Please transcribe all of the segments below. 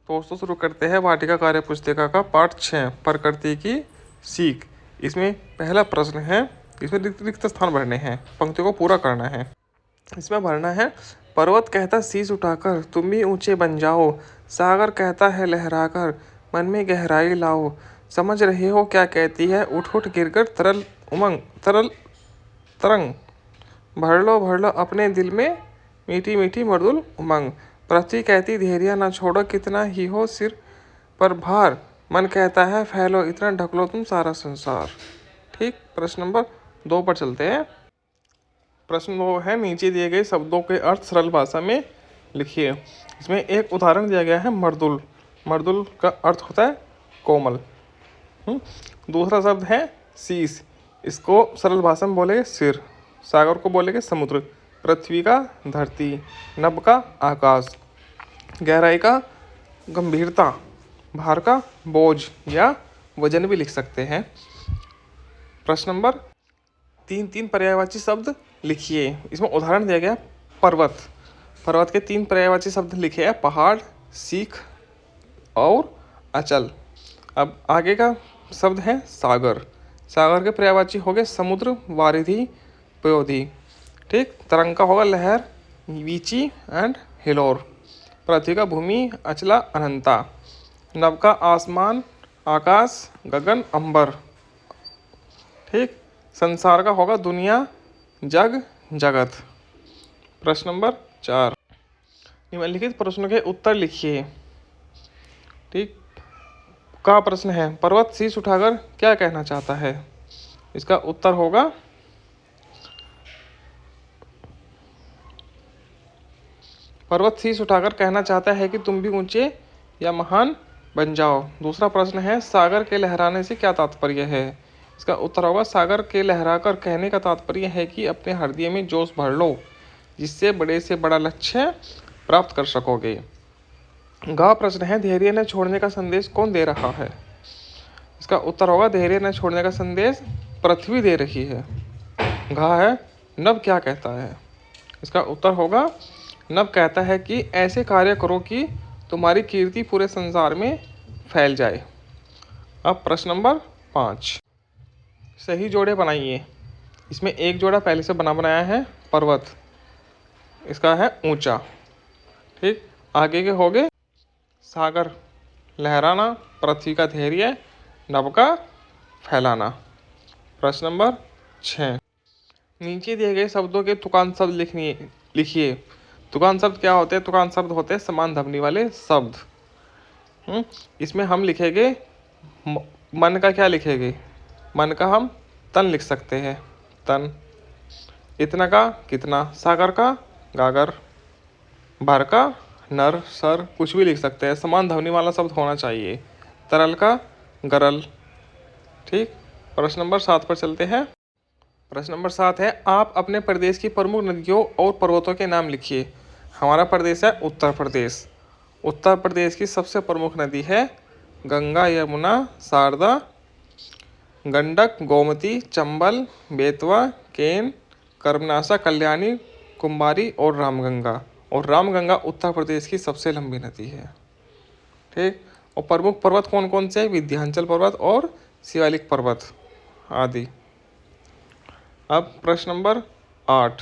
दोस्तों शुरू करते हैं वाटिका कार्य पुस्तिका का पाठ 6 प्रकृति की सीख। इसमें पहला प्रश्न है, इसमें रिक्त स्थान भरने हैं, पंक्तियों को पूरा करना है। इसमें भरना है, पर्वत कहता शीश उठाकर तुम भी ऊंचे बन जाओ, सागर कहता है लहराकर मन में गहराई लाओ, समझ रहे हो क्या कहती है उठ उठ गिरकर तरल उमंग तरल तरंग, भर लो अपने दिल में मीठी मीठी मृदुल उमंग, पृथ्वी कहती धैर्य न छोड़ो कितना ही हो सिर पर भार, मन कहता है फैलो इतना ढक लो तुम सारा संसार। ठीक, प्रश्न नंबर 2 पर चलते हैं। प्रश्न 2 है, नीचे दिए गए शब्दों के अर्थ सरल भाषा में लिखिए। इसमें एक उदाहरण दिया गया है मर्दुल। मर्दुल का अर्थ होता है कोमल। दूसरा शब्द है शीश, इसको सरल भाषा में बोलेंगे सिर, सागर को बोलेंगे समुद्र, पृथ्वी का धरती, नभ का आकाश, गहराई का गंभीरता, भार का बोझ या वजन भी लिख सकते हैं। प्रश्न नंबर 3 पर्यायवाची शब्द लिखिए। इसमें उदाहरण दिया गया पर्वत। पर्वत के 3 पर्यायवाची शब्द लिखे हैं, पहाड़, सीख और अचल। अब आगे का शब्द है सागर। सागर के पर्यायवाची हो गए समुद्र, वारिधि, पयोधि। ठीक, तरंग का होगा लहर, वीची एंड हिलोर, पृथ्वी का भूमि, अचला, अनंता, नभ का आसमान, आकाश, गगन, अंबर। ठीक, संसार का होगा दुनिया, जग, जगत। प्रश्न नंबर 4, निम्नलिखित प्रश्नों के उत्तर लिखिए। ठीक, का प्रश्न है, पर्वत शीश उठाकर क्या कहना चाहता है? इसका उत्तर होगा पर्वत शीश उठाकर कहना चाहता है कि तुम भी ऊंचे या महान बन जाओ। दूसरा प्रश्न है, सागर के लहराने से क्या तात्पर्य है? इसका उत्तर होगा सागर के लहराकर कहने का तात्पर्य है कि अपने हृदय में जोश भर लो, जिससे बड़े से बड़ा लक्ष्य प्राप्त कर सकोगे। गा प्रश्न है, धैर्य न छोड़ने का संदेश कौन दे रहा है? इसका उत्तर होगा धैर्य न छोड़ने का संदेश पृथ्वी दे रही है। घा है, नभ क्या कहता है? इसका उत्तर होगा नभ कहता है कि ऐसे कार्य करो कि तुम्हारी कीर्ति पूरे संसार में फैल जाए। अब प्रश्न नंबर 5, सही जोड़े बनाइए। इसमें एक जोड़ा पहले से बनाया है पर्वत, इसका है ऊंचा। ठीक, आगे के हो गए सागर लहराना, पृथ्वी का धैर्य, नभ का फैलाना। प्रश्न नंबर 6, नीचे दिए गए शब्दों के तुकान शब्द लिखिए। तुकान शब्द क्या होते हैं? तुकान शब्द होते हैं समान ध्वनि वाले शब्द। इसमें हम लिखेंगे मन का क्या लिखेंगे? मन का हम तन लिख सकते हैं, तन। इतना का कितना, सागर का गागर, भर का नर, सर, कुछ भी लिख सकते हैं, समान ध्वनि वाला शब्द होना चाहिए। तरल का गरल। ठीक, प्रश्न नंबर 7 पर चलते हैं। प्रश्न नंबर 7 है, आप अपने प्रदेश की प्रमुख नदियों और पर्वतों के नाम लिखिए। हमारा प्रदेश है उत्तर प्रदेश। उत्तर प्रदेश की सबसे प्रमुख नदी है गंगा, यमुना, शारदा, गंडक, गोमती, चंबल, बेतवा, केन, कर्मनाशा, कल्याणी, कुंभारी और रामगंगा। और रामगंगा उत्तर प्रदेश की सबसे लंबी नदी है। ठीक, और प्रमुख पर्वत कौन कौन से हैं? विंध्याचल पर्वत और शिवालिक पर्वत आदि। अब प्रश्न नंबर 8,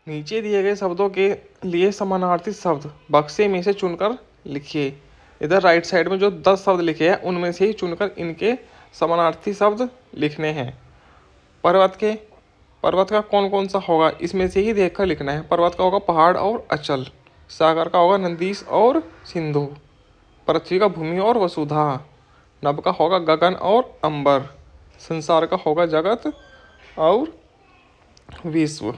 नीचे दिए गए शब्दों के लिए समानार्थी शब्द बक्से में से चुनकर लिखिए। इधर राइट साइड में जो 10 शब्द लिखे हैं उनमें से ही चुनकर इनके समानार्थी शब्द लिखने हैं। पर्वत का कौन कौन सा होगा, इसमें से ही देखकर लिखना है। पर्वत का होगा पहाड़ और अचल, सागर का होगा नंदीश और सिंधु, पृथ्वी का भूमि और वसुधा, नभ का होगा गगन और अंबर, संसार का होगा जगत और विश्व।